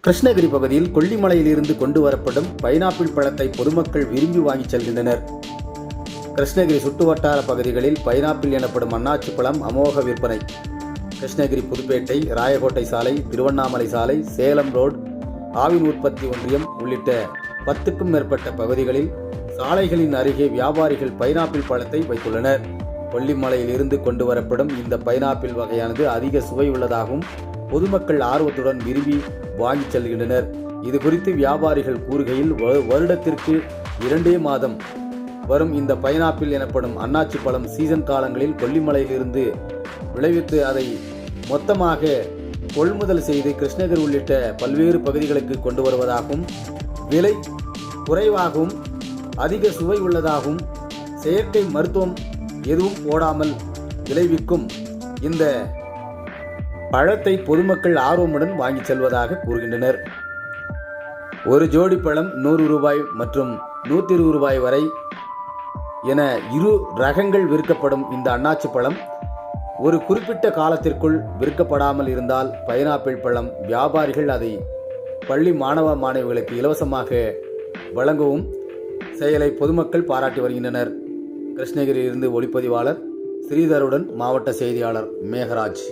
கிருஷ்ணகிரி பகுதியில் கொல்லிமலையில் இருந்து கொண்டு வரப்படும் பைனாப்பிள் பழத்தை பொதுமக்கள் விரும்பி வாங்கி செல்கின்றனர். கிருஷ்ணகிரி சுற்றுவட்டார பகுதிகளில் பைனாப்பிள் எனப்படும் அன்னாச்சி பழம் அமோக விற்பனை. கிருஷ்ணகிரி, புதுப்பேட்டை, ராயக்கோட்டை சாலை, திருவண்ணாமலை சாலை, சேலம் ரோடு, ஆவின் உற்பத்தி ஒன்றியம் உள்ளிட்ட 10க்கும் மேற்பட்ட பகுதிகளில் சாலைகளின் அருகே வியாபாரிகள் பைனாப்பிள் பழத்தை வைத்துள்ளனர். கொல்லிமலையில் இருந்து கொண்டு வரப்படும் இந்த பைனாப்பிள் வகையானது அதிக சுவை உள்ளதாகவும் பொதுமக்கள் ஆர்வத்துடன் விரும்பி வாங்கி செல்கின்றனர். இது குறித்து வியாபாரிகள் கூறுகையில், வருடத்திற்கு 2 மாதம் வரும் இந்த பைனாப்பிள் எனப்படும் அன்னாச்சி பழம் சீசன் காலங்களில் கொல்லிமலையிலிருந்து விளைவித்து அதை மொத்தமாக கொள்முதல் செய்து கிருஷ்ணகிரி உள்ளிட்ட பல்வேறு பகுதிகளுக்கு கொண்டு வருவதாகவும், விலை குறைவாகவும் அதிக சுவை உள்ளதாகவும், செயற்கை மருத்துவம் எதுவும் போடாமல் விளைவிக்கும் இந்த பழத்தை பொதுமக்கள் ஆர்வமுடன் வாங்கி செல்வதாக கூறுகின்றனர். ஒரு ஜோடி பழம் 100 ரூபாய் மற்றும் 120 ரூபாய் வரை என 2 ரகங்கள் விற்கப்படும் இந்த அன்னாச்சி பழம் ஒரு குறிப்பிட்ட காலத்திற்குள் விற்கப்படாமல் இருந்தால் பைனாப்பிள் பழம் வியாபாரிகள் அதை பள்ளி மாணவ மாணவிகளுக்கு இலவசமாக வழங்கவும் செயலை பொதுமக்கள் பாராட்டி வருகின்றனர். கிருஷ்ணகிரியிலிருந்து ஒளிப்பதிவாளர் ஸ்ரீதருடன் மாவட்ட செய்தியாளர் மேகராஜ்.